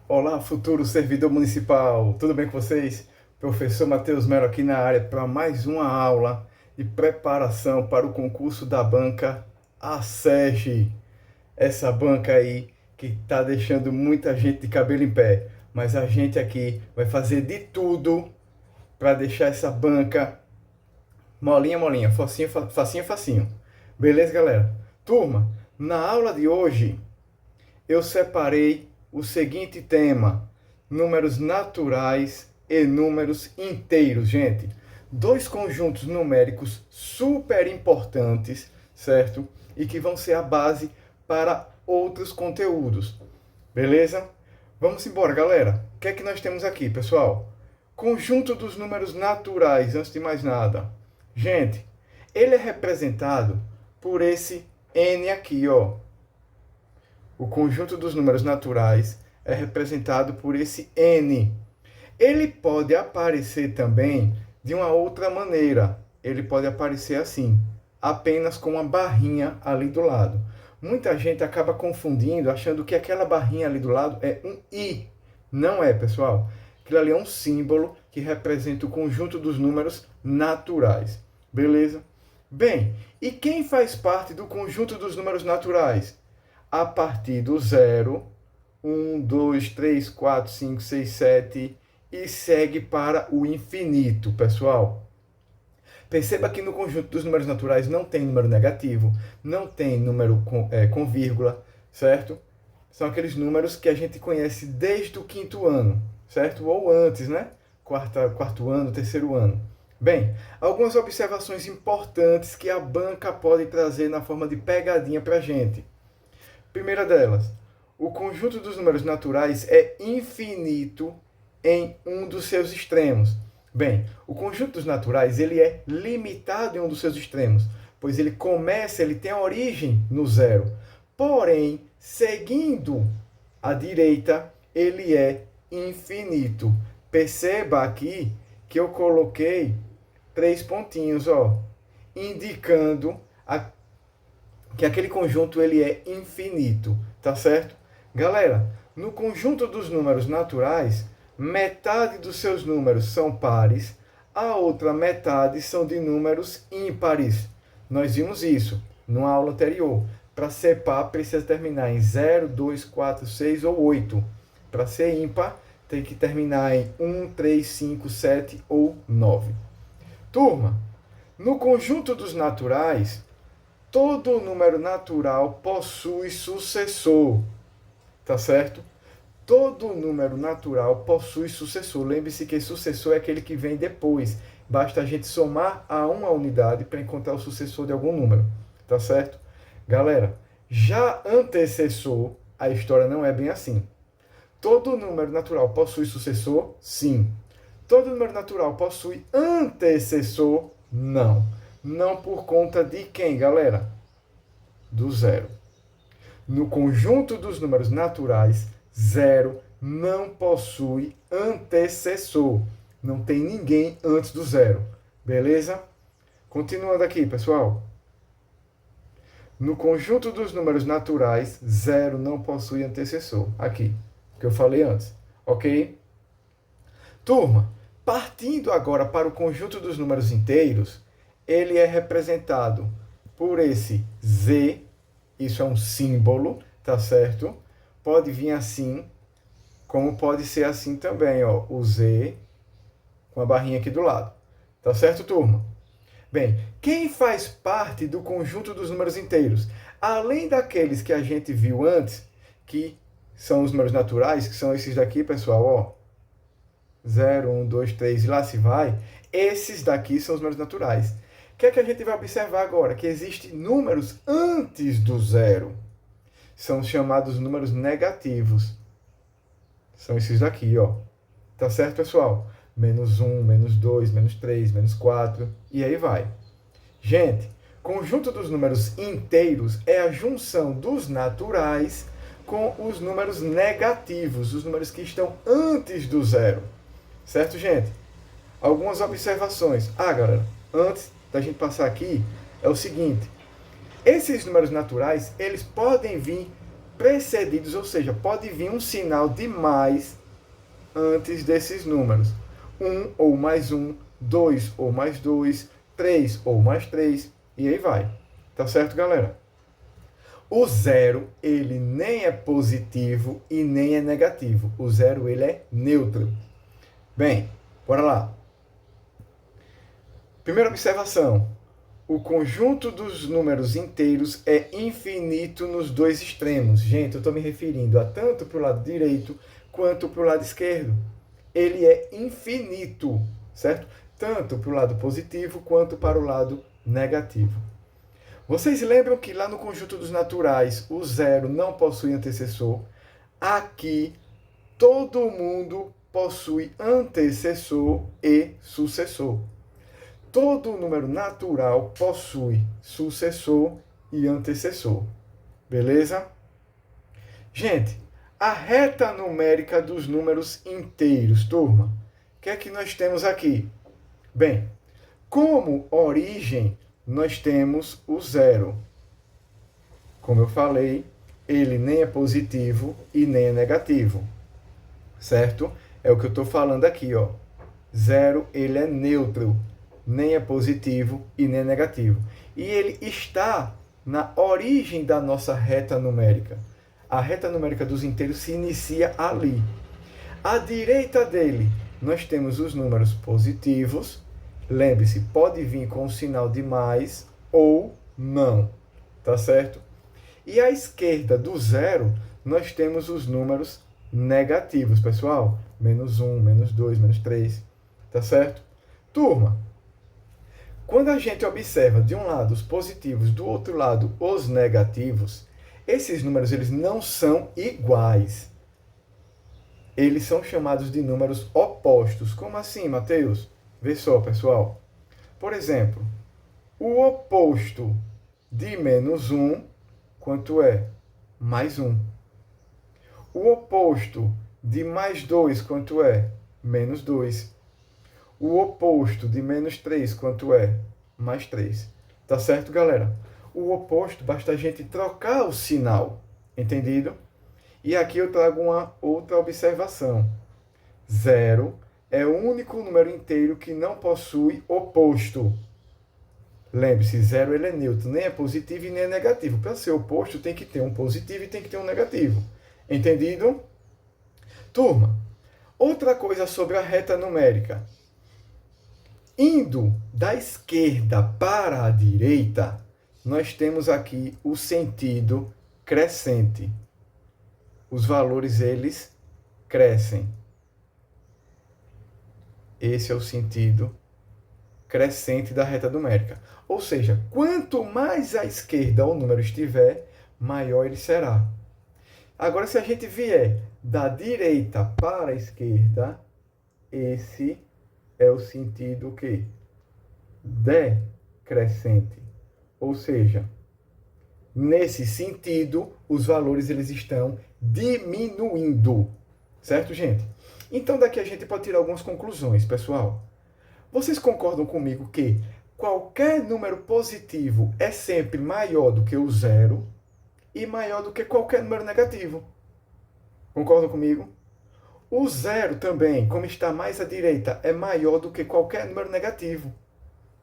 Olá, futuro servidor municipal, tudo bem com vocês? Professor Matheus Melo aqui na área para mais uma aula de preparação para o concurso da banca ACEG. Essa banca aí que está deixando muita gente de cabelo em pé, mas a gente aqui vai fazer de tudo para deixar essa banca molinha, molinha, facinho, facinho, facinho. Beleza, galera? Turma, na aula de hoje eu separei o seguinte tema: números naturais e números inteiros, gente. Dois conjuntos numéricos super importantes, certo? E que vão ser a base para outros conteúdos. Beleza? Vamos embora, galera. O que é que nós temos aqui, pessoal? Conjunto dos números naturais, antes de mais nada. Gente, ele é representado por esse n aqui, ó. O conjunto dos números naturais é representado por esse n. Ele pode aparecer também de uma outra maneira. Ele pode aparecer assim, apenas com uma barrinha ali do lado. Muita gente acaba confundindo, achando que aquela barrinha ali do lado é um i. Não é, pessoal. Aquilo ali é um símbolo que representa o conjunto dos números naturais. Beleza? Bem, e quem faz parte do conjunto dos números naturais? A partir do 0, 1, 2, 3, 4, 5, 6, 7 e segue para o infinito, pessoal. Perceba que no conjunto dos números naturais não tem número negativo, não tem número com vírgula, certo? São aqueles números que a gente conhece desde o quinto ano, certo? Ou antes, né? Quarto ano, terceiro ano. Bem, algumas observações importantes que a banca pode trazer na forma de pegadinha para a gente. Primeira delas, o conjunto dos números naturais é infinito em um dos seus extremos. Bem, o conjunto dos naturais ele é limitado em um dos seus extremos, pois ele tem a origem no zero. Porém, seguindo à direita, ele é infinito. Perceba aqui que eu coloquei 3 pontinhos, ó, indicando que aquele conjunto ele é infinito, tá certo? Galera, no conjunto dos números naturais, metade dos seus números são pares, a outra metade são de números ímpares. Nós vimos isso numa aula anterior. Para ser par, precisa terminar em 0, 2, 4, 6 ou 8. Para ser ímpar, tem que terminar em 1, 3, 5, 7 ou 9. Turma, no conjunto dos naturais, todo número natural possui sucessor, tá certo? Todo número natural possui sucessor. Lembre-se que sucessor é aquele que vem depois. Basta a gente somar a uma unidade para encontrar o sucessor de algum número, tá certo? Galera, já antecessor, a história não é bem assim. Todo número natural possui sucessor? Sim. Todo número natural possui antecessor? Não. Não por conta de quem, galera? Do zero. No conjunto dos números naturais, zero não possui antecessor. Não tem ninguém antes do zero. Beleza? Continuando aqui, pessoal. No conjunto dos números naturais, zero não possui antecessor. Aqui, que eu falei antes. Ok? Turma, partindo agora para o conjunto dos números inteiros, ele é representado por esse z, isso é um símbolo, tá certo? Pode vir assim, como pode ser assim também, ó, o z com a barrinha aqui do lado. Tá certo, turma? Bem, quem faz parte do conjunto dos números inteiros? Além daqueles que a gente viu antes, que são os números naturais, que são esses daqui, pessoal, ó, 0, 1, 2, 3 e lá se vai, esses daqui são os números naturais. O que é que a gente vai observar agora? Que existem números antes do zero. São chamados números negativos. São esses daqui, ó. Tá certo, pessoal? Menos 1, menos 2, menos 3, menos 4, e aí vai. Gente, conjunto dos números inteiros é a junção dos naturais com os números negativos, os números que estão antes do zero. Certo, gente? Algumas observações. Galera, antes da gente passar aqui, é o seguinte. Esses números naturais, eles podem vir precedidos, ou seja, pode vir um sinal de mais antes desses números. 1 ou mais 1, 2 ou mais 2, 3 ou mais 3, e aí vai. Tá certo, galera? O zero, ele nem é positivo e nem é negativo. O zero, ele é neutro. Bem, bora lá. Primeira observação. O conjunto dos números inteiros é infinito nos dois extremos. Gente, eu estou me referindo a tanto para o lado direito quanto para o lado esquerdo. Ele é infinito, certo? Tanto para o lado positivo quanto para o lado negativo. Vocês lembram que lá no conjunto dos naturais o zero não possui antecessor? Aqui todo mundo possui antecessor e sucessor. Todo número natural possui sucessor e antecessor. Beleza? Gente, a reta numérica dos números inteiros, turma. O que é que nós temos aqui? Bem, como origem, nós temos o zero. Como eu falei, ele nem é positivo e nem é negativo. Certo? É o que eu estou falando aqui, ó. Zero, ele é neutro. Nem é positivo e nem é negativo. E ele está na origem da nossa reta numérica. A reta numérica dos inteiros se inicia ali. À direita dele, nós temos os números positivos. Lembre-se, pode vir com o sinal de mais ou não. Tá certo? E à esquerda do zero, nós temos os números negativos, pessoal. Menos 1, menos 2, menos 3. Tá certo? Turma, quando a gente observa de um lado os positivos, do outro lado os negativos, esses números eles não são iguais. Eles são chamados de números opostos. Como assim, Mateus? Vê só, pessoal. Por exemplo, o oposto de menos 1, quanto é? Mais 1. O oposto de mais 2, quanto é? Menos 2. O oposto de menos 3, quanto é? Mais 3. Tá certo, galera? O oposto, basta a gente trocar o sinal. Entendido? E aqui eu trago uma outra observação. 0 é o único número inteiro que não possui oposto. Lembre-se, 0 ele é neutro, nem é positivo e nem é negativo. Para ser oposto, tem que ter um positivo e tem que ter um negativo. Entendido? Turma, outra coisa sobre a reta numérica. Indo da esquerda para a direita, nós temos aqui o sentido crescente. Os valores, eles crescem. Esse é o sentido crescente da reta numérica. Ou seja, quanto mais à esquerda o número estiver, maior ele será. Agora, se a gente vier da direita para a esquerda, esse é o sentido que? Decrescente. Ou seja, nesse sentido, os valores eles estão diminuindo. Certo, gente? Então, daqui a gente pode tirar algumas conclusões, pessoal. Vocês concordam comigo que qualquer número positivo é sempre maior do que o zero e maior do que qualquer número negativo? Concordam comigo? O zero também, como está mais à direita, é maior do que qualquer número negativo.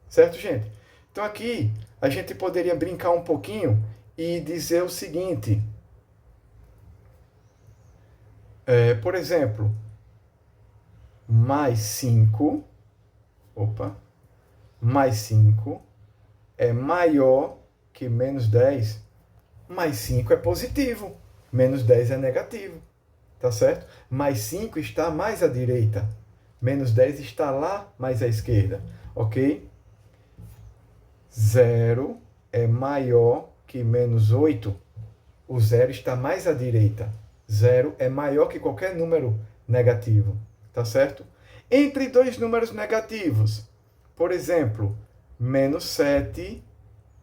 Certo, gente? Então aqui a gente poderia brincar um pouquinho e dizer o seguinte. Por exemplo, mais 5, mais 5 é maior que menos 10. Mais 5 é positivo, menos 10 é negativo. Tá certo? Mais 5 está mais à direita. Menos 10 está lá mais à esquerda. Ok? 0 é maior que menos 8. O 0 está mais à direita. 0 é maior que qualquer número negativo. Tá certo? Entre dois números negativos. Por exemplo, menos 7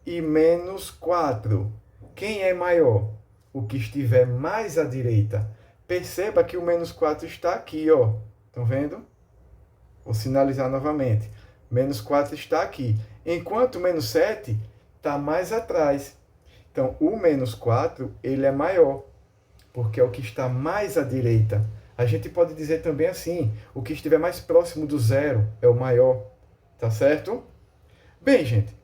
e menos 4. Quem é maior? O que estiver mais à direita. Perceba que o menos 4 está aqui, ó. Estão vendo? Vou sinalizar novamente. Menos 4 está aqui. Enquanto o menos 7 está mais atrás. Então, o menos 4, ele é maior. porque é o que está mais à direita. A gente pode dizer também assim, o que estiver mais próximo do zero é o maior, tá certo? Bem, gente,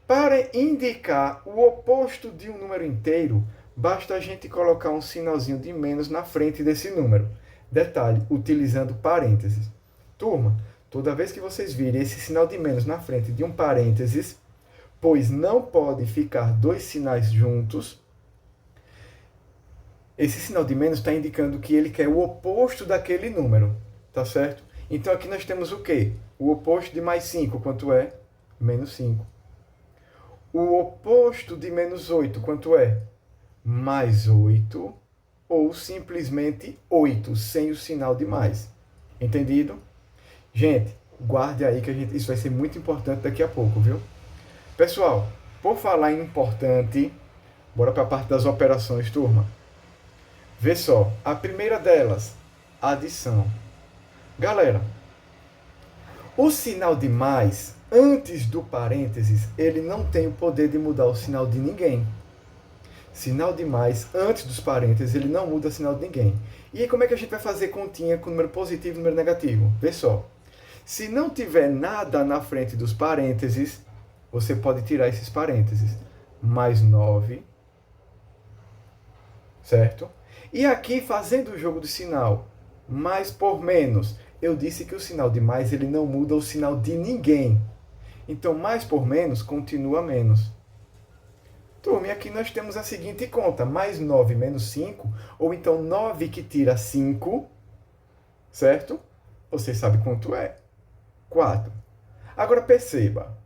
para indicar o oposto de um número inteiro, basta a gente colocar um sinalzinho de menos na frente desse número. Detalhe, utilizando parênteses. Turma, toda vez que vocês virem esse sinal de menos na frente de um parênteses, pois não pode ficar dois sinais juntos, esse sinal de menos está indicando que ele quer o oposto daquele número, tá certo? Então aqui nós temos o quê? O oposto de mais 5, quanto é? Menos 5. O oposto de menos 8, quanto é? Mais 8, ou simplesmente 8, sem o sinal de mais. Entendido? Gente, guarde aí que isso vai ser muito importante daqui a pouco, viu? Pessoal, por falar em importante, bora para a parte das operações, turma. Vê só, a primeira delas, adição. Galera, o sinal de mais, antes do parênteses, ele não tem o poder de mudar o sinal de ninguém. Sinal de mais, antes dos parênteses, ele não muda o sinal de ninguém. E aí, como é que a gente vai fazer continha com número positivo e número negativo? Vê só. Se não tiver nada na frente dos parênteses, você pode tirar esses parênteses. Mais 9, certo? E aqui, fazendo o jogo de sinal, mais por menos, eu disse que o sinal de mais ele não muda o sinal de ninguém. Então, mais por menos continua menos. Turma, e aqui nós temos a seguinte conta, mais 9 menos 5, ou então 9 que tira 5, certo? Você sabe quanto é? 4. Agora perceba.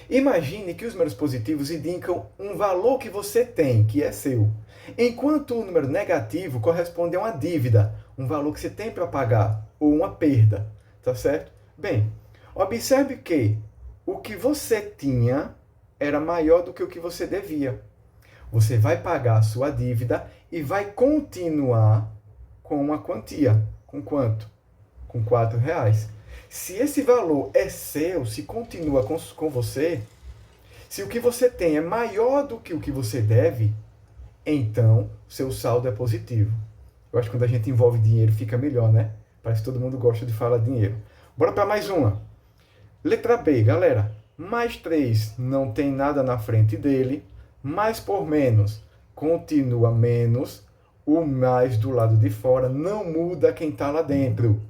Imagine que os números positivos indicam um valor que você tem, que é seu. Enquanto o número negativo corresponde a uma dívida, um valor que você tem para pagar, ou uma perda, tá certo? Bem, observe que o que você tinha era maior do que o que você devia. Você vai pagar a sua dívida e vai continuar com uma quantia. Com quanto? Com R$ 4. Se esse valor é seu, se continua com você, se o que você tem é maior do que o que você deve, então seu saldo é positivo. Eu acho que quando a gente envolve dinheiro fica melhor, né? Parece que todo mundo gosta de falar dinheiro. Bora para mais uma. Letra B, galera. Mais 3 não tem nada na frente dele. Mais por menos continua menos. O mais do lado de fora não muda quem está lá dentro.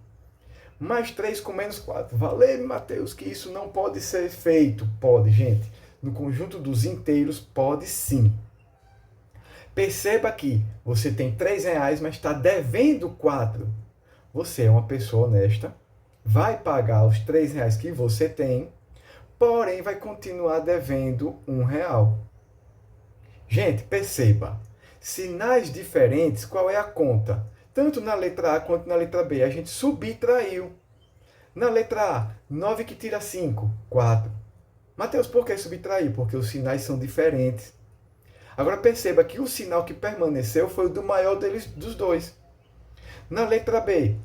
Mais 3 com menos 4. Valeu, Mateus, que isso não pode ser feito. Pode, gente. No conjunto dos inteiros, pode sim. Perceba que você tem R$ 3, mas está devendo 4. Você é uma pessoa honesta, vai pagar os R$ 3 que você tem, porém vai continuar devendo R$ 1. Gente, perceba. Sinais diferentes, qual é a conta? Tanto na letra A quanto na letra B, a gente subtraiu. Na letra A, 9 que tira 5, 4. Mateus, por que subtrair? Porque os sinais são diferentes. Agora perceba que o sinal que permaneceu foi o do maior dos dois. Na letra B,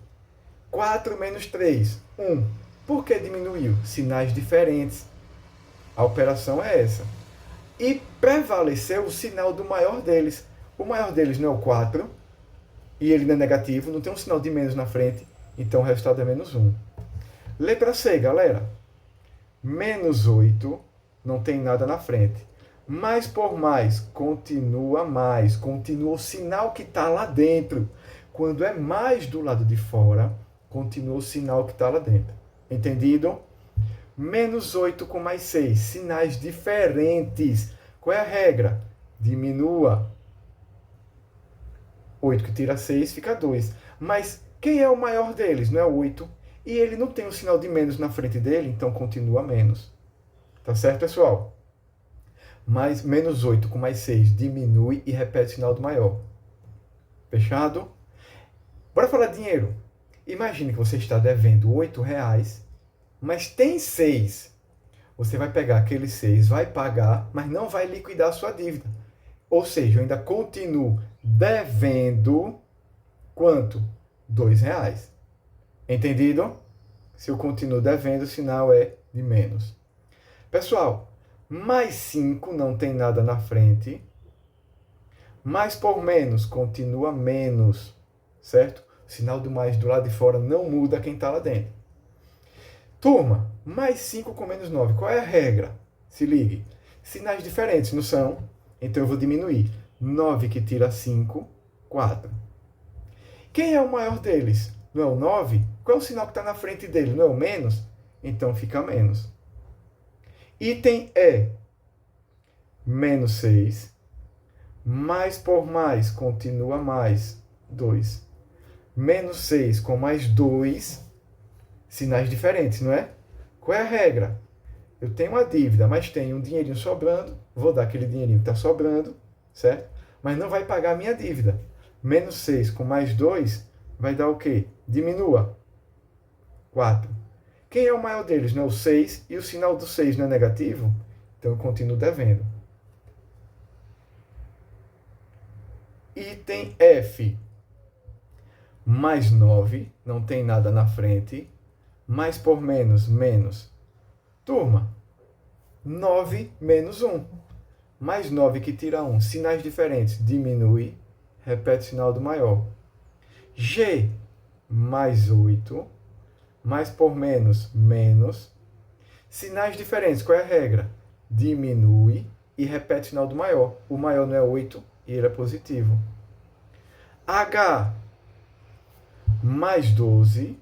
4 menos 3, 1. Por que diminuiu? Sinais diferentes. A operação é essa. E prevaleceu o sinal do maior deles. O maior deles não é o 4, e ele não é negativo, não tem um sinal de menos na frente, então o resultado é menos 1. Letra C, galera. Menos 8, não tem nada na frente. Mais por mais, continua o sinal que está lá dentro. Quando é mais do lado de fora, continua o sinal que está lá dentro. Entendido? Menos 8 com mais 6, sinais diferentes. Qual é a regra? Diminua. 8 que tira 6 fica 2. Mas quem é o maior deles? Não é o 8. E ele não tem o sinal de menos na frente dele, então continua menos. Tá certo, pessoal? Mas menos 8 com mais 6 diminui e repete o sinal do maior. Fechado? Bora falar de dinheiro. Imagine que você está devendo R$ 8, mas tem 6. Você vai pegar aquele 6, vai pagar, mas não vai liquidar a sua dívida. Ou seja, eu ainda continuo devendo quanto? R$ 2. Entendido? Se eu continuo devendo, o sinal é de menos. Pessoal, mais 5 não tem nada na frente. Mais por menos continua menos, certo? O sinal do mais do lado de fora não muda quem está lá dentro. Turma, mais 5 com menos 9. Qual é a regra? Se ligue. Sinais diferentes, não são? Então eu vou diminuir. 9 que tira 5, 4. Quem é o maior deles? Não é o 9? Qual é o sinal que está na frente dele? Não é o menos? Então fica menos. Item E. Menos 6. Mais por mais continua mais 2. Menos 6 com mais 2. Sinais diferentes, não é? Qual é a regra? Eu tenho uma dívida, mas tenho um dinheirinho sobrando. Vou dar aquele dinheirinho que está sobrando, certo? Mas não vai pagar a minha dívida. Menos 6 com mais 2 vai dar o quê? Diminua. 4. Quem é o maior deles? Não é o 6 e o sinal do 6 não é negativo? Então eu continuo devendo. Item F. Mais 9, não tem nada na frente. Mais por menos, menos. Turma, 9 menos 1. Mais 9 que tira 1. Sinais diferentes. Diminui. Repete o sinal do maior. G, mais 8. Mais por menos, menos. Sinais diferentes. Qual é a regra? Diminui e repete o sinal do maior. O maior não é 8 e ele é positivo. H, mais 12.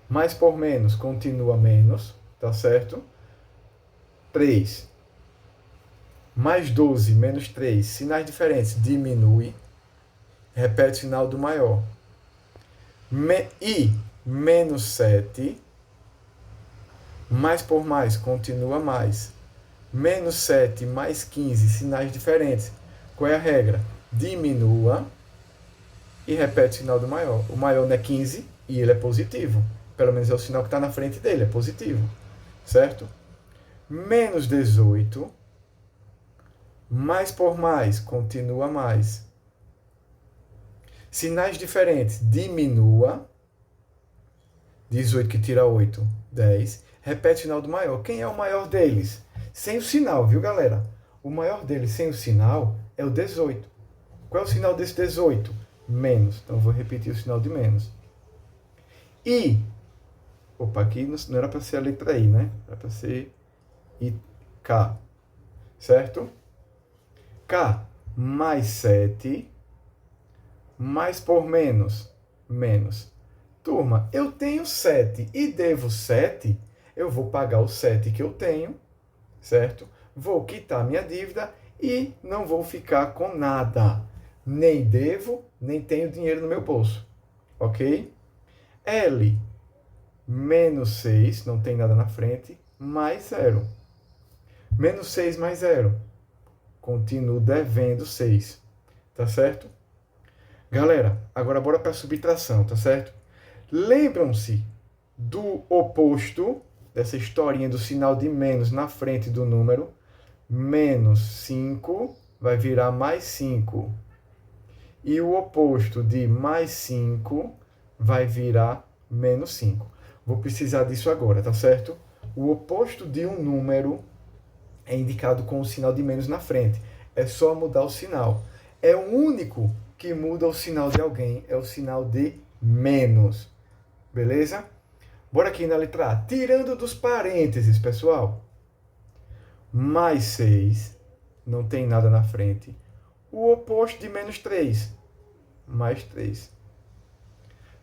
Mais por menos continua menos, tá certo? 3. Mais 12 menos 3, sinais diferentes, diminui. Repete o sinal do maior. I, menos 7. Mais por mais continua mais. Menos 7 mais 15, sinais diferentes. Qual é a regra? Diminua e repete o sinal do maior. O maior não é 15 e ele é positivo. Pelo menos é o sinal que está na frente dele, é positivo. Certo? Menos 18. Mais por mais, continua mais. Sinais diferentes, diminua. 18 que tira 8, 10. Repete o sinal do maior. Quem é o maior deles? Sem o sinal, viu, galera? O maior deles sem o sinal é o 18. Qual é o sinal desse 18? Menos. Então, eu vou repetir o sinal de menos. I. Opa, aqui não era para ser a letra I, né? Era para ser K. Certo? K mais 7. Mais por menos, menos. Turma, eu tenho 7 e devo 7. Eu vou pagar o 7 que eu tenho, certo? Vou quitar minha dívida e não vou ficar com nada. Nem devo, nem tenho dinheiro no meu bolso. Ok? L, menos 6, não tem nada na frente, mais 0. Menos 6 mais 0. Continuo devendo 6. Tá certo? Galera, agora bora para a subtração, tá certo? Lembram-se do oposto dessa historinha do sinal de menos na frente do número? Menos 5 vai virar mais 5. E o oposto de mais 5 vai virar menos 5. Vou precisar disso agora, tá certo? O oposto de um número é indicado com o sinal de menos na frente. É só mudar o sinal. É o único que muda o sinal de alguém, é o sinal de menos. Beleza? Bora aqui na letra A. Tirando dos parênteses, pessoal. Mais 6. Não tem nada na frente. O oposto de menos 3. Mais 3.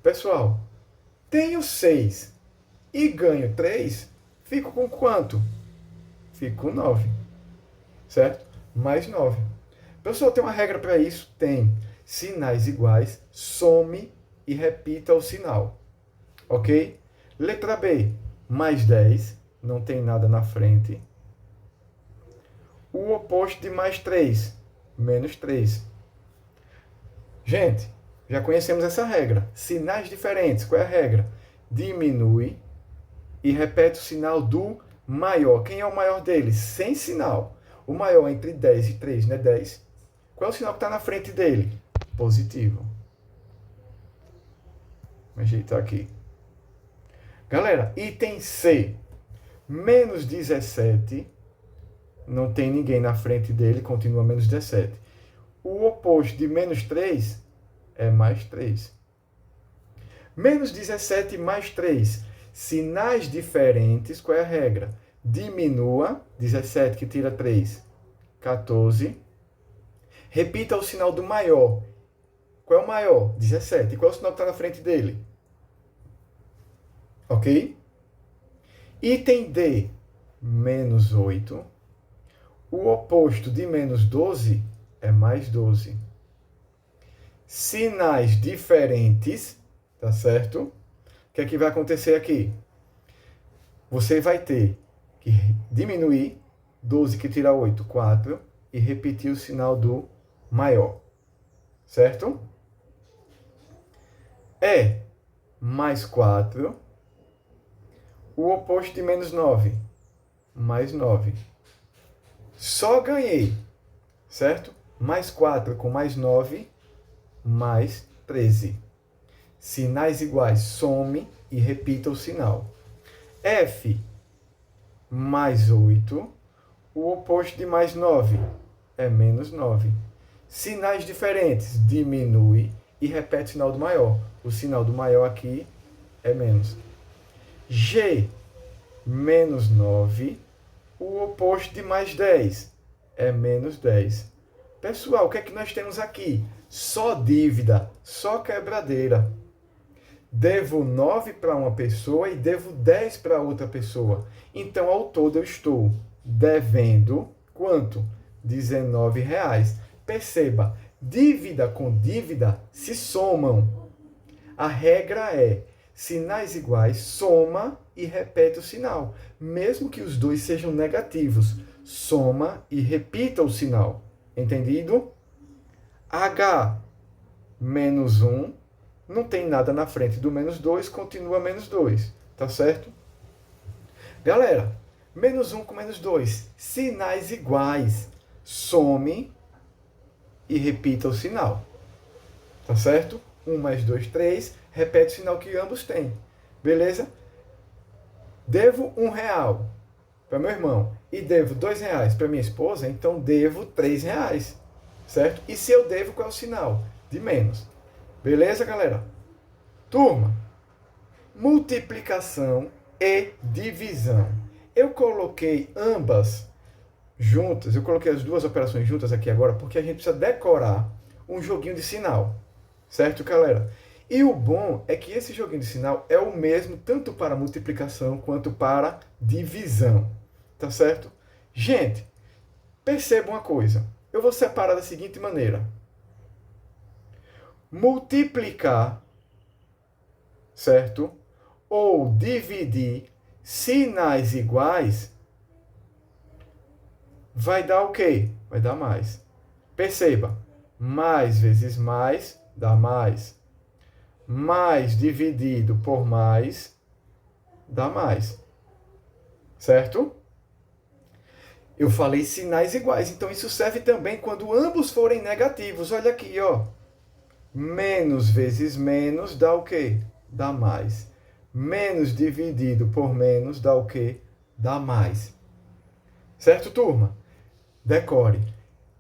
Pessoal, tenho 6 e ganho 3. Fico com quanto? Fico com 9. Certo? Mais 9. Pessoal, tem uma regra para isso? Tem. Sinais iguais, some e repita o sinal. Ok? Letra B, mais 10, não tem nada na frente. O oposto de mais 3, menos 3. Gente, já conhecemos essa regra. Sinais diferentes, qual é a regra? Diminui e repete o sinal do maior. Quem é o maior deles? Sem sinal. O maior entre 10 e 3, né? 10. Qual é o sinal que está na frente dele? Positivo. Vou ajeitar aqui. Galera, item C. Menos 17. não tem ninguém na frente dele, continua menos 17. O oposto de menos 3 é mais 3. Menos 17 mais 3. Sinais diferentes, qual é a regra? Diminua, 17 que tira 3, 14. Repita o sinal do maior. Qual é o maior? 17. E qual é o sinal que está na frente dele? Ok? Item D, menos 8. O oposto de menos 12 é mais 12. Sinais diferentes, tá certo? O que é que vai acontecer aqui? Você vai ter que diminuir 12 que tira 8, 4, e repetir o sinal do maior, certo? É mais 4, o oposto de menos 9, mais 9. Só ganhei, certo? Mais 4 com mais 9, mais 13. Sinais iguais, some e repita o sinal. F, mais 8, o oposto de mais 9 é menos 9. Sinais diferentes, diminui e repete o sinal do maior. O sinal do maior aqui é menos. G, menos 9, o oposto de mais 10 é menos 10. Pessoal, o que é que nós temos aqui? Só dívida, só quebradeira. Devo 9 para uma pessoa e devo 10 para outra pessoa. Então, ao todo, eu estou devendo quanto? R$19. Perceba, dívida com dívida se somam. A regra é sinais iguais, soma e repete o sinal. Mesmo que os dois sejam negativos, soma e repita o sinal. Entendido? H, menos 1, não tem nada na frente do menos 2, continua menos 2. Tá certo? Galera, menos 1 com menos 2, sinais iguais. Some e repita o sinal. Tá certo? 1 mais 2, 3. Repete o sinal que ambos têm. Beleza? Devo R$1 para meu irmão e devo R$2 para minha esposa, então devo R$3. Certo? E se eu devo, qual é o sinal? De menos. Beleza, galera? Turma, multiplicação e divisão. Eu coloquei ambas juntas, eu coloquei as duas operações juntas aqui agora, porque a gente precisa decorar um joguinho de sinal. Certo, galera? E o bom é que esse joguinho de sinal é o mesmo tanto para multiplicação quanto para divisão. Tá certo? Gente, perceba uma coisa. Eu vou separar da seguinte maneira. Multiplicar, certo? Ou dividir sinais iguais vai dar o quê? Vai dar mais. Perceba, mais vezes mais dá mais. Mais dividido por mais dá mais. Certo? Eu falei sinais iguais, então isso serve também quando ambos forem negativos. Olha aqui, ó. Menos vezes menos dá o quê? Dá mais. Menos dividido por menos dá o quê? Dá mais. Certo, turma? Decore.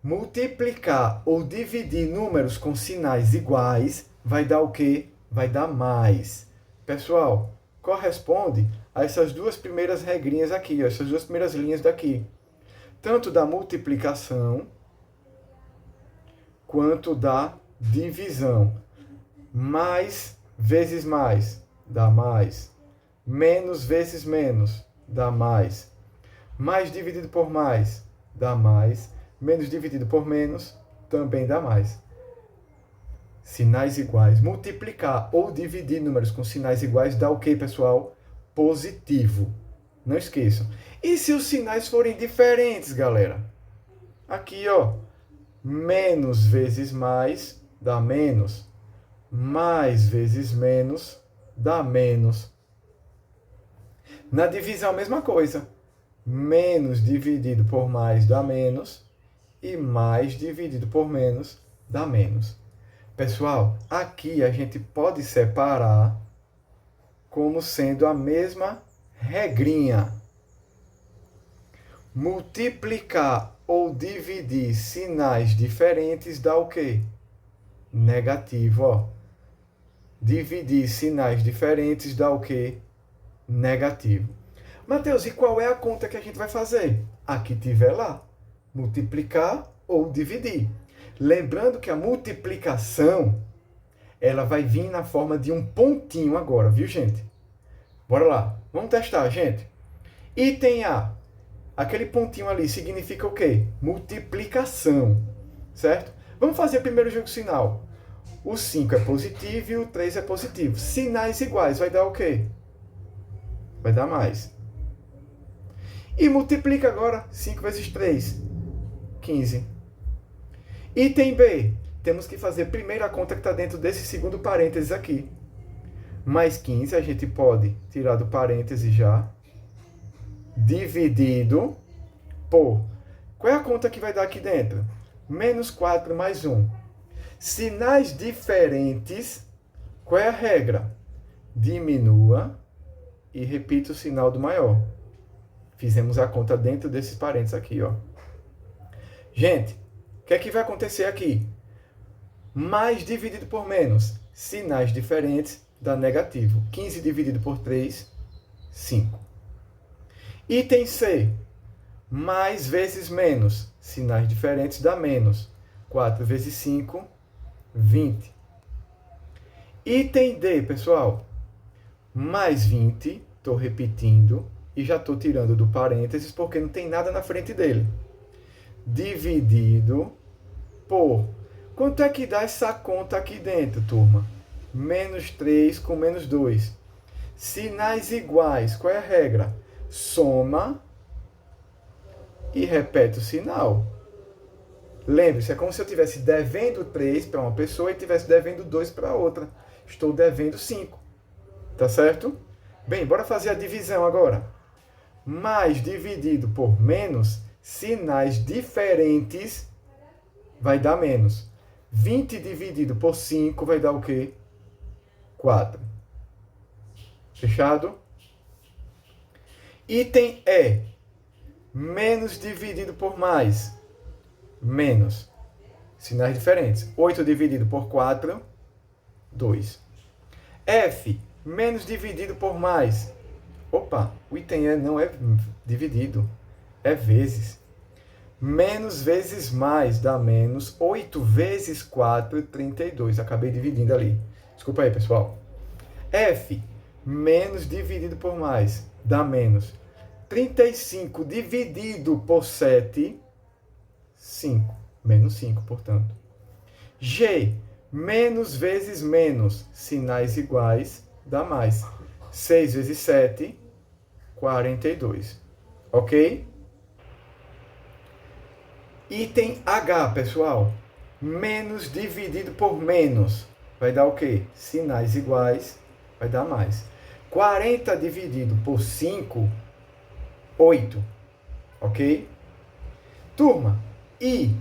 Multiplicar ou dividir números com sinais iguais vai dar o quê? Vai dar mais. Pessoal, corresponde a essas duas primeiras regrinhas aqui, ó, essas duas primeiras linhas daqui. Tanto da multiplicação quanto da divisão. Mais vezes mais dá mais. Menos vezes menos dá mais. Mais dividido por mais dá mais. Menos dividido por menos também dá mais. Sinais iguais. Multiplicar ou dividir números com sinais iguais dá o quê, pessoal? Positivo. Não esqueçam. E se os sinais forem diferentes, galera? Aqui, ó. Menos vezes mais dá menos. Mais vezes menos dá menos. Na divisão, a mesma coisa. Menos dividido por mais dá menos. E mais dividido por menos dá menos. Pessoal, aqui a gente pode separar como sendo a mesma regrinha. Multiplicar ou dividir sinais diferentes dá o quê? Negativo, ó. Dividir sinais diferentes dá o quê? Negativo. Mateus, e qual é a conta que a gente vai fazer? A que tiver lá. Multiplicar ou dividir. Lembrando que a multiplicação, ela vai vir na forma de um pontinho agora, viu, gente? Bora lá. Vamos testar, gente. Item A. Aquele pontinho ali significa o quê? Multiplicação, certo? Vamos fazer primeiro o jogo sinal. O 5 é positivo e o 3 é positivo. Sinais iguais, vai dar o quê? Vai dar mais. E multiplica agora 5 vezes 3, 15. Item B. Temos que fazer primeiro a conta que está dentro desse segundo parênteses aqui. Mais 15, a gente pode tirar do parêntese já. Dividido por... Qual é a conta que vai dar aqui dentro? Menos 4 mais 1. Sinais diferentes, qual é a regra? Diminua e repita o sinal do maior. Fizemos a conta dentro desses parênteses aqui, ó. Gente, o que é que vai acontecer aqui? Mais dividido por menos. Sinais diferentes dá negativo. 15 dividido por 3, 5. Item C. Mais vezes menos. Sinais diferentes dá menos. 4 vezes 5, 20. Item D, pessoal. Mais 20. Estou repetindo. E já estou tirando do parênteses porque não tem nada na frente dele. Dividido por... Quanto é que dá essa conta aqui dentro, turma? Menos 3 com menos 2. Sinais iguais. Qual é a regra? Soma e repete o sinal. Lembre-se, é como se eu estivesse devendo 3 para uma pessoa e estivesse devendo 2 para outra. Estou devendo 5. Tá certo? Bem, bora fazer a divisão agora. Mais dividido por menos, sinais diferentes, vai dar menos. 20 dividido por 5 vai dar o quê? 4. Fechado? Item E. Menos dividido por mais. Menos. Sinais diferentes. 8 dividido por 4, 2. F. Menos dividido por mais. Opa, o item E não é dividido. É vezes. Menos vezes mais dá menos. 8 vezes 4, 32. Acabei dividindo ali. Desculpa aí, pessoal. F. Menos dividido por mais dá menos. 35 dividido por 7, 5. Menos 5, portanto. G. Menos vezes menos. Sinais iguais dá mais. 6 vezes 7, 42. Ok? Item H, pessoal. Menos dividido por menos. Vai dar o quê? Sinais iguais, vai dar mais. 40 dividido por 5, 8. Ok? Turma, e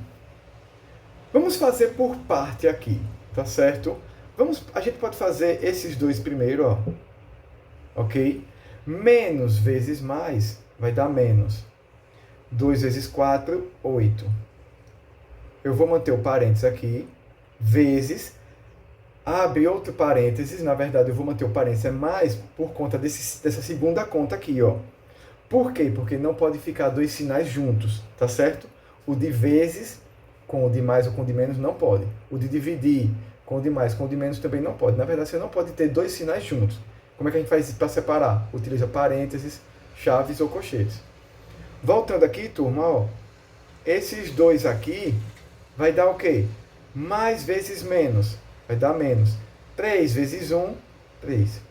vamos fazer por parte aqui, tá certo? A gente pode fazer esses dois primeiro, ó. Ok? Menos vezes mais vai dar menos. 2 vezes 4, 8. Eu vou manter o parênteses aqui. Vezes. Abre outro parênteses. Na verdade, eu vou manter o parênteses é mais por conta dessa segunda conta aqui, ó. Por quê? Porque não pode ficar dois sinais juntos, tá certo? O de vezes com o de mais ou com o de menos não pode. O de dividir com o de mais com o de menos também não pode. Na verdade, você não pode ter dois sinais juntos. Como é que a gente faz para separar? Utiliza parênteses, chaves ou colchetes. Voltando aqui, turma, ó. Esses dois aqui vai dar o quê? Mais vezes menos. Vai dar menos. 3 vezes 1, 3.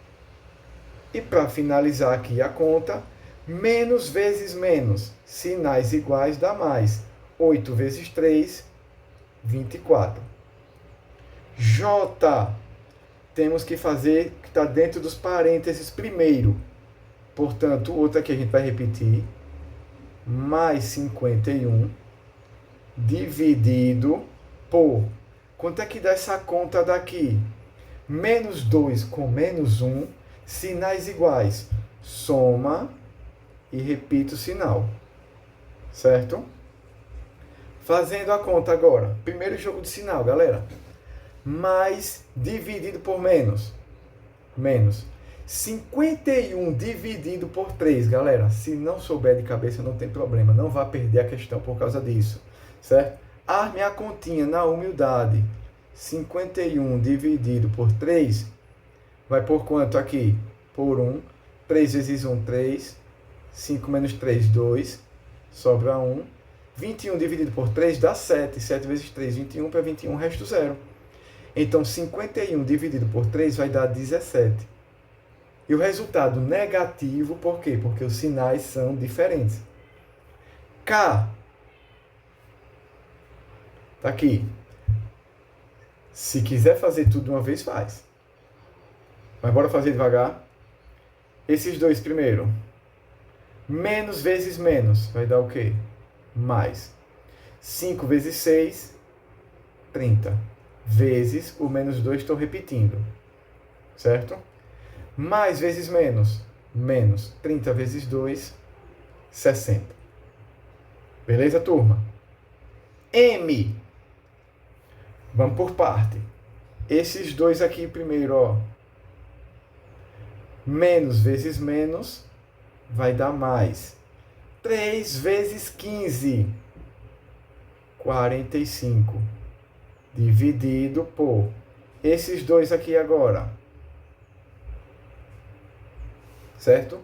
E para finalizar aqui a conta, menos vezes menos. Sinais iguais dá mais. 8 vezes 3, 24. J. Temos que fazer o que está dentro dos parênteses primeiro. Portanto, o outro aqui a gente vai repetir. Mais 51 dividido por... Quanto é que dá essa conta daqui? Menos 2 com menos 1, sinais iguais. Soma e repita o sinal. certo? Fazendo a conta agora. Primeiro jogo de sinal, galera. Mais dividido por menos. Menos. 51 dividido por 3, galera. Se não souber de cabeça, não tem problema. Não vá perder a questão por causa disso, certo? Arme a continha na humildade. 51 dividido por 3 vai por quanto aqui? Por 1. 3 vezes 1, 3. 5 menos 3, 2. Sobra 1. 21 dividido por 3 dá 7. 7 vezes 3, 21. Para 21, resto 0. Então, 51 dividido por 3 vai dar 17. E o resultado negativo, por quê? Porque os sinais são diferentes. K. Tá aqui. Se quiser fazer tudo de uma vez, faz. Mas bora fazer devagar. Esses dois primeiro. Menos vezes menos vai dar o quê? Mais. 5 vezes 6, 30. Vezes o menos 2, estou repetindo. Certo? Mais vezes menos. Menos 30 vezes 2, 60. Beleza, turma? M. Vamos por parte. Esses dois aqui primeiro, ó. Menos vezes menos vai dar mais. 3 vezes 15. 45. Dividido por esses dois aqui agora. Certo?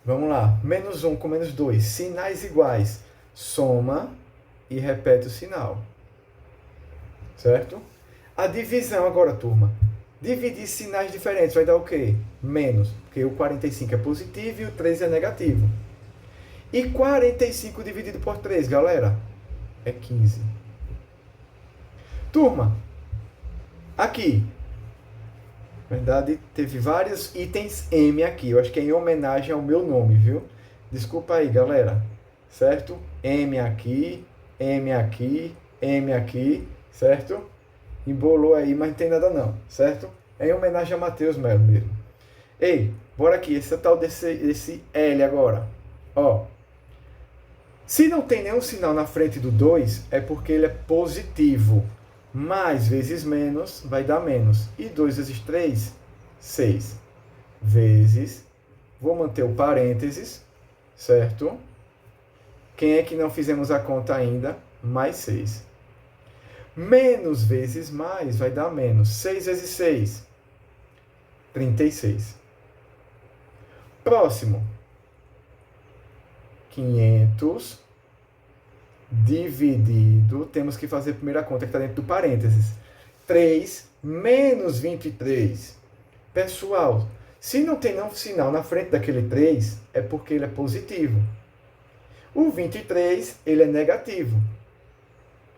Vamos lá. Menos 1 com menos 2. Sinais iguais. Soma e repete o sinal. Certo? A divisão agora, turma. Dividir sinais diferentes vai dar o quê? Menos. Porque o 45 é positivo e o 3 é negativo. E 45 dividido por 3, galera, é 15. Turma, aqui, na verdade, teve vários itens M aqui. Eu acho que é em homenagem ao meu nome, viu? Desculpa aí, galera. Certo? M aqui, M aqui, M aqui, certo? Embolou aí, mas não tem nada não, certo? É em homenagem a Matheus Melo mesmo. Ei, bora aqui, esse tal desse L agora. Ó. Se não tem nenhum sinal na frente do 2, é porque ele é positivo. Mais vezes menos vai dar menos. E 2 vezes 3, 6. Vezes, vou manter o parênteses, certo? Quem é que não fizemos a conta ainda? Mais 6. Menos vezes mais vai dar menos. 6 vezes 6, 36. Próximo. 500 dividido, temos que fazer a primeira conta que está dentro do parênteses. 3 menos 23. Pessoal, se não tem nenhum sinal na frente daquele 3, é porque ele é positivo. O 23, ele é negativo.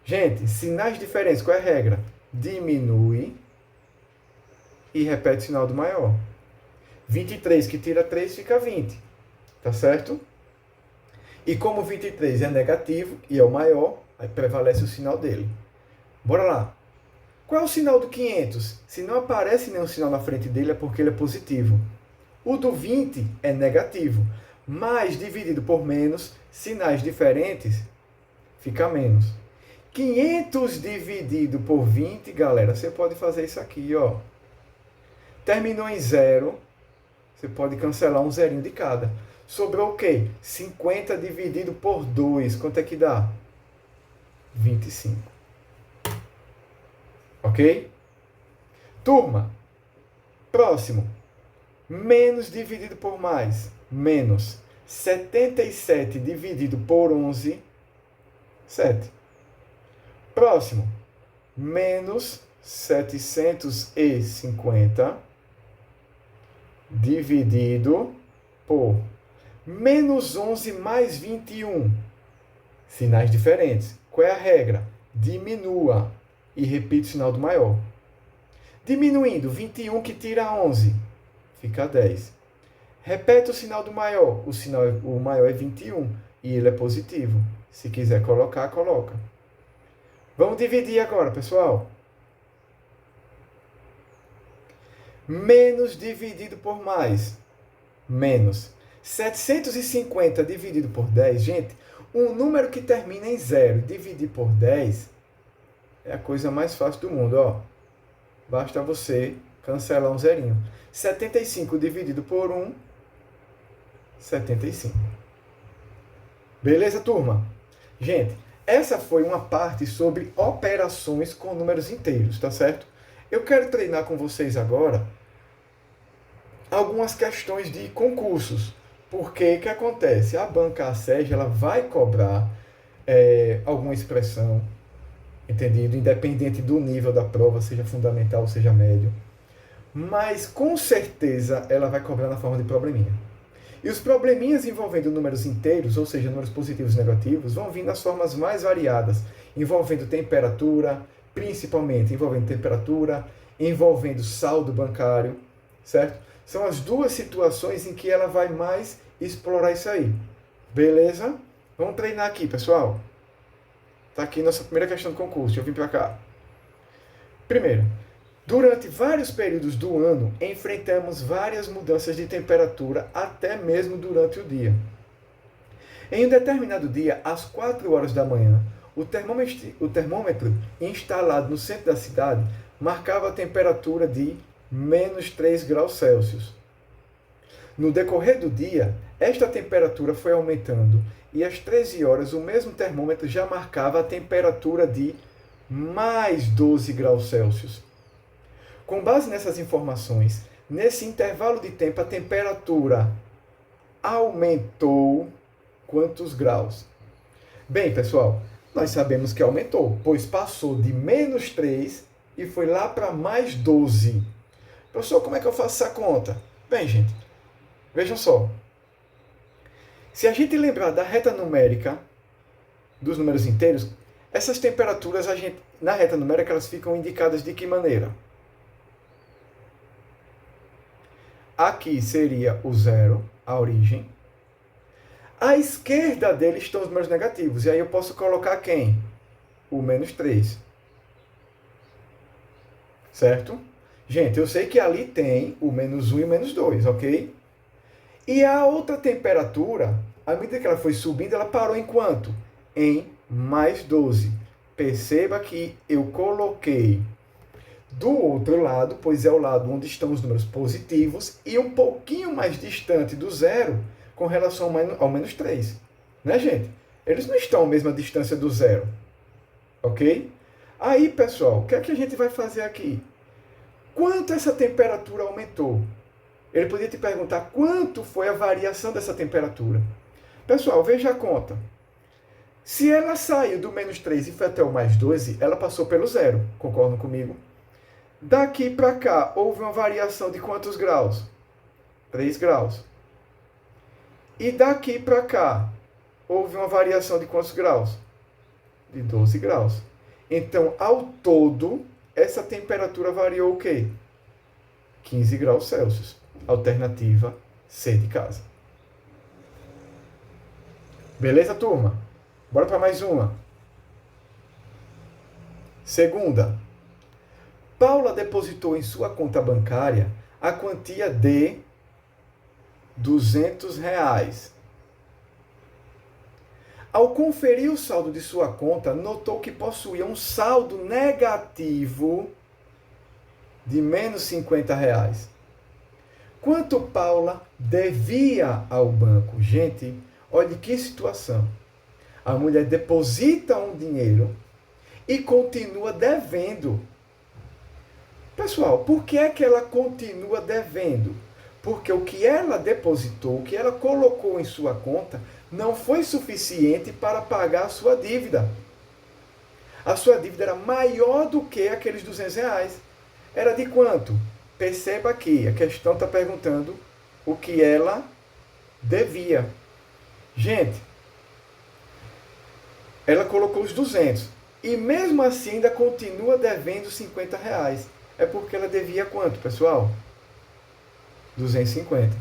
Gente, sinais diferentes, qual é a regra? Diminui e repete o sinal do maior. 23 que tira 3 fica 20. Tá certo? E como 23 é negativo e é o maior, aí prevalece o sinal dele. Bora lá. Qual é o sinal do 500? Se não aparece nenhum sinal na frente dele, é porque ele é positivo. O do 20 é negativo. Mais dividido por menos, sinais diferentes, fica menos. 500 dividido por 20, galera, você pode fazer isso aqui, ó. Terminou em 0, você pode cancelar um zerinho de cada. Sobrou o quê? 50 dividido por 2. Quanto é que dá? 25. Ok? Turma, próximo. Menos dividido por mais. Menos. 77 dividido por 11. 7. Próximo. Menos 750 dividido por menos 11 mais 21. Sinais diferentes. Qual é a regra? Diminua e repita o sinal do maior. Diminuindo, 21 que tira 11, fica 10. Repete o sinal do maior. O maior é 21 e ele é positivo. Se quiser colocar, coloca. Vamos dividir agora, pessoal. Menos dividido por mais. Menos. 750 dividido por 10, gente, Um número que termina em 0 dividir por 10 é a coisa mais fácil do mundo, ó. Basta você cancelar um zerinho. 75 dividido por 1, 75. Beleza, turma? Gente, essa foi uma parte sobre operações com números inteiros, tá certo? Eu quero treinar com vocês agora algumas questões de concursos. Porque que acontece? A banca ASEG, ela vai cobrar alguma expressão, entendido? Independente do nível da prova, seja fundamental, seja médio. Mas, com certeza, ela vai cobrar na forma de probleminha. E os probleminhas envolvendo números inteiros, ou seja, números positivos e negativos, vão vir nas formas mais variadas, envolvendo temperatura, principalmente envolvendo temperatura, envolvendo saldo bancário, certo? São as duas situações em que ela vai mais explorar isso aí. Beleza? Vamos treinar aqui, pessoal. Tá aqui nossa primeira questão do concurso. Deixa eu vir para cá. Primeiro, durante vários períodos do ano, enfrentamos várias mudanças de temperatura, até mesmo durante o dia. Em um determinado dia, às 4 horas da manhã, o termômetro instalado no centro da cidade marcava a temperatura de menos 3 graus Celsius. No decorrer do dia, esta temperatura foi aumentando e às 13 horas o mesmo termômetro já marcava a temperatura de mais 12 graus Celsius. Com base nessas informações, nesse intervalo de tempo a temperatura aumentou quantos graus? Bem, pessoal, nós sabemos que aumentou, pois passou de menos 3 e foi lá para mais 12. Professor, como é que eu faço essa conta? Bem, gente, vejam só. Se a gente lembrar da reta numérica dos números inteiros, essas temperaturas, na reta numérica, elas ficam indicadas de que maneira? Aqui seria o zero, a origem. À esquerda dele estão os números negativos. E aí eu posso colocar quem? O menos 3. Certo? Gente, eu sei que ali tem o menos 1 e o menos 2, ok? E a outra temperatura, à medida que ela foi subindo, ela parou em quanto? Em mais 12. Perceba que eu coloquei do outro lado, pois é o lado onde estão os números positivos, e um pouquinho mais distante do zero com relação ao menos 3. Né, gente? Eles não estão à mesma distância do zero. Ok? Aí, pessoal, o que é que a gente vai fazer aqui? Quanto essa temperatura aumentou? Ele podia te perguntar quanto foi a variação dessa temperatura. Pessoal, veja a conta. Se ela saiu do menos 3 e foi até o mais 12, ela passou pelo zero. Concordam comigo? Daqui para cá, houve uma variação de quantos graus? 3 graus. E daqui para cá, houve uma variação de quantos graus? De 12 graus. Então, ao todo, essa temperatura variou o quê? 15 graus Celsius. Alternativa C de casa. Beleza, turma? Bora para mais uma. Segunda. Paula depositou em sua conta bancária a quantia de R$200. Ao conferir o saldo de sua conta, notou que possuía um saldo negativo de menos R$50. Quanto Paula devia ao banco? Gente, olha que situação. A mulher deposita um dinheiro e continua devendo. Pessoal, por que é que ela continua devendo? Porque o que ela depositou, o que ela colocou em sua conta, não foi suficiente para pagar a sua dívida. A sua dívida era maior do que aqueles R$200. Era de quanto? Perceba que a questão está perguntando o que ela devia. Gente, ela colocou os 200 e mesmo assim ainda continua devendo R$50. É porque ela devia quanto, pessoal? 250.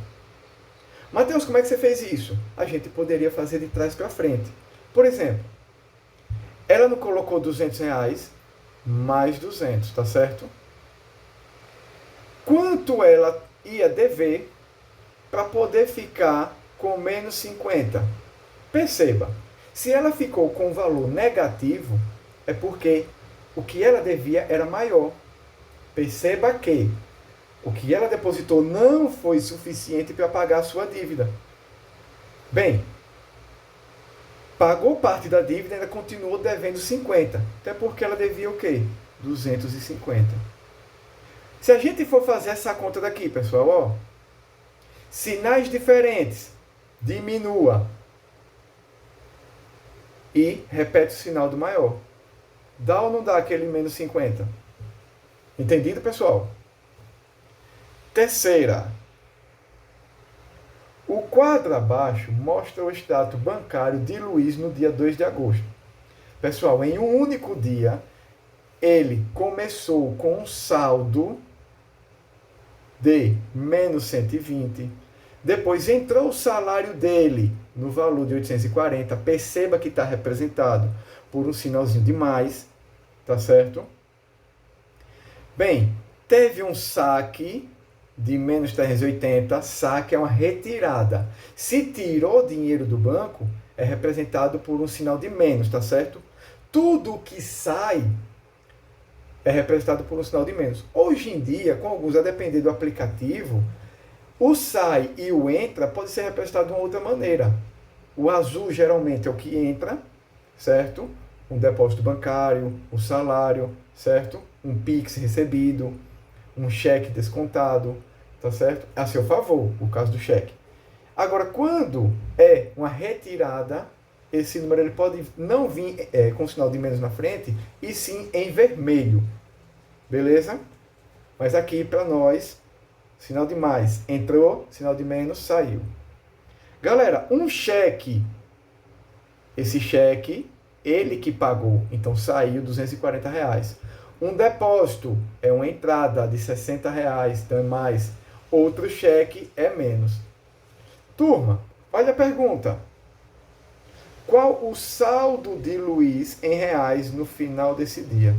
Mateus, como é que você fez isso? A gente poderia fazer de trás para frente. Por exemplo, ela não colocou R$200 mais 200, tá certo? Quanto ela ia dever para poder ficar com menos 50? Perceba, Se ela ficou com um valor negativo, é porque o que ela devia era maior. Perceba que o que ela depositou não foi suficiente para pagar a sua dívida. Bem, pagou parte da dívida e ainda continuou devendo 50. Até porque ela devia o quê? 250. Se a gente for fazer essa conta daqui, pessoal, ó, sinais diferentes, diminua e repete o sinal do maior. Dá ou não dá aquele menos 50? Entendido, pessoal? Terceira. O quadro abaixo mostra o extrato bancário de Luiz no dia 2 de agosto. Pessoal, em um único dia, ele começou com um saldo de menos 120. Depois entrou o salário dele no valor de 840. Perceba que está representado por um sinalzinho de mais. Tá certo? Bem, teve um saque de menos 380. Saque é uma retirada. Se tirou dinheiro do banco, é representado por um sinal de menos, tá certo? Tudo que sai é representado por um sinal de menos. Hoje em dia, com alguns, a depender do aplicativo, o sai e o entra pode ser representado de uma outra maneira. O azul geralmente é o que entra, certo? Um depósito bancário, o salário, certo? Um Pix recebido, um cheque descontado, tá certo? A seu favor, o caso do cheque. Agora, quando é uma retirada, esse número ele pode não vir com sinal de menos na frente, e sim em vermelho. Beleza? Mas aqui para nós, sinal de mais entrou, sinal de menos saiu. Galera, um cheque, esse cheque, ele que pagou, então saiu R$240. Um depósito é uma entrada de R$60, então é mais. Outro cheque é menos. Turma, olha a pergunta. Qual o saldo de Luiz em reais no final desse dia?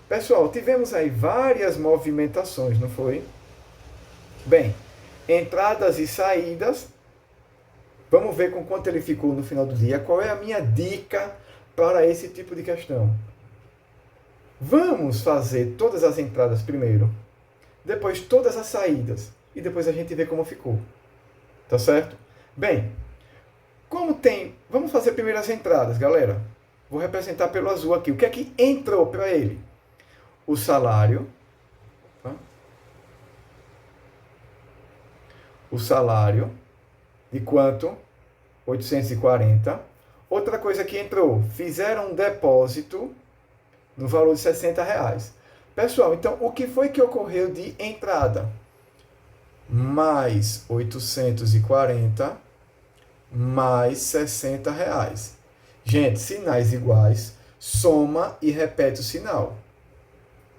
Pessoal, tivemos aí várias movimentações, não foi? Bem, entradas e saídas. Vamos ver com quanto ele ficou no final do dia. Qual é a minha dica para esse tipo de questão? Vamos fazer todas as entradas primeiro, depois todas as saídas, e depois a gente vê como ficou. Tá certo? Bem, como tem... Vamos fazer primeiro as entradas, galera. Vou representar pelo azul aqui. O que é que entrou para ele? O salário. Tá? O salário. De quanto? 840. Outra coisa que entrou. Fizeram um depósito no valor de R$60. Pessoal, então, o que foi que ocorreu de entrada? Mais 840 mais R$60. Gente, sinais iguais, soma e repete o sinal.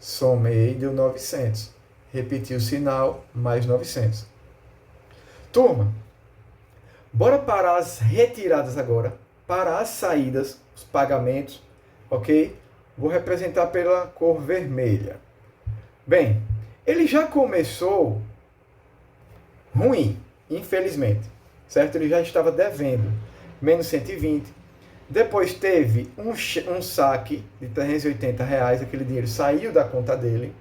Somei, deu 900. Repeti o sinal, mais 900. Turma, bora parar as retiradas agora, para as saídas, os pagamentos, ok? Vou representar pela cor vermelha. Bem, ele já começou ruim, infelizmente, certo? Ele já estava devendo menos 120. Depois teve um saque de R$380, aquele dinheiro saiu da conta dele.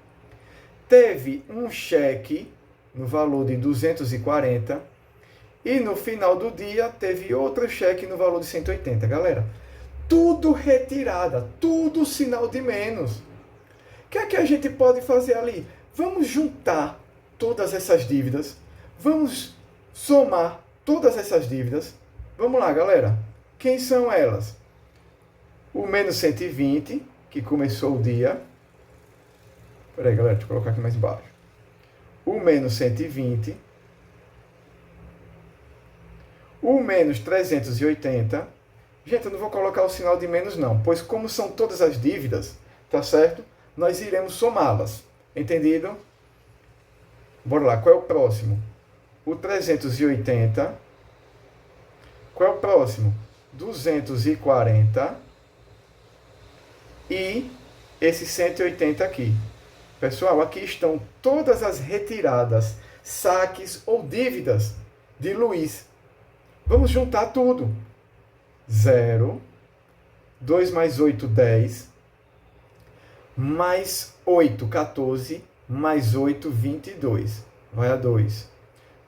Teve um cheque no valor de 240. E no final do dia teve outro cheque no valor de 180. Galera, tudo retirada, tudo sinal de menos. O que é que a gente pode fazer ali? Vamos juntar todas essas dívidas. Vamos somar todas essas dívidas. Vamos lá, galera. Quem são elas? O menos 120, que começou o dia. Peraí, galera, deixa eu colocar aqui mais embaixo. O menos 120. O menos 380. Gente, eu não vou colocar o sinal de menos não, pois como são todas as dívidas, tá certo? Nós iremos somá-las. Entendido? Bora lá, qual é o próximo? O 380. Qual é o próximo? 240 e esse 180 aqui. Pessoal, aqui estão todas as retiradas, saques ou dívidas de Luiz. Vamos juntar tudo. 0. 2 mais 8, 10. Mais 8, 14. Mais 8, 22. Vai a 2.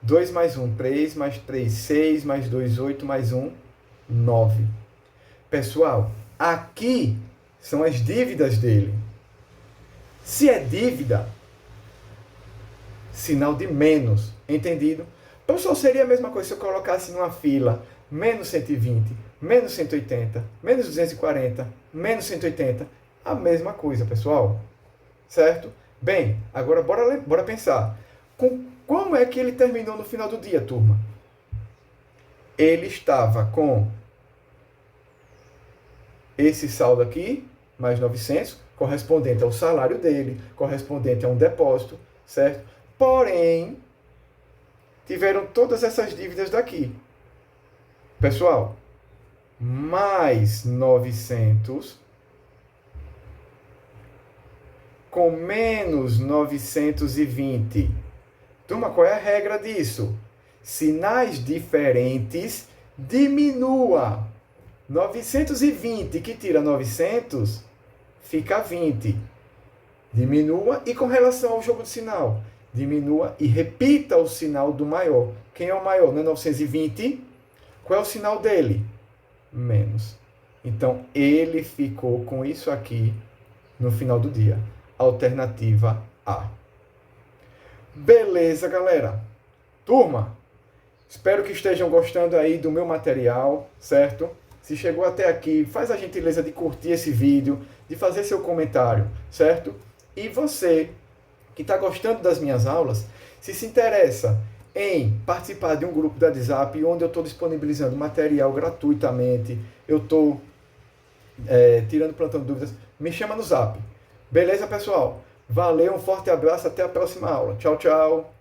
2 mais 1, 3. Mais 3, 6. Mais 2, 8. Mais 1, 9. Pessoal, aqui são as dívidas dele. Se é dívida, sinal de menos. Entendido? Pessoal, seria a mesma coisa se eu colocasse numa fila menos 120, menos 180, menos 240, menos 180. A mesma coisa, pessoal. Certo? Bem, agora bora pensar. Como é que ele terminou no final do dia, turma? Ele estava com esse saldo aqui, mais 900, correspondente ao salário dele, correspondente a um depósito, certo? Porém, tiveram todas essas dívidas daqui. Pessoal, mais 900 com menos 920. Turma, qual é a regra disso? Sinais diferentes, diminua. 920 que tira 900, fica 20. Diminua e com relação ao jogo de sinal, diminua e repita o sinal do maior. Quem é o maior? Não é 920? Qual é o sinal dele? Menos. Então, ele ficou com isso aqui no final do dia. Alternativa A. Beleza, galera? Turma, espero que estejam gostando aí do meu material, certo? Se chegou até aqui, faz a gentileza de curtir esse vídeo, de fazer seu comentário, certo? E você que está gostando das minhas aulas, se interessa em participar de um grupo da WhatsApp, onde eu estou disponibilizando material gratuitamente, eu estou tirando plantão de dúvidas, me chama no Zap. Beleza, pessoal? Valeu, um forte abraço, até a próxima aula. Tchau, tchau.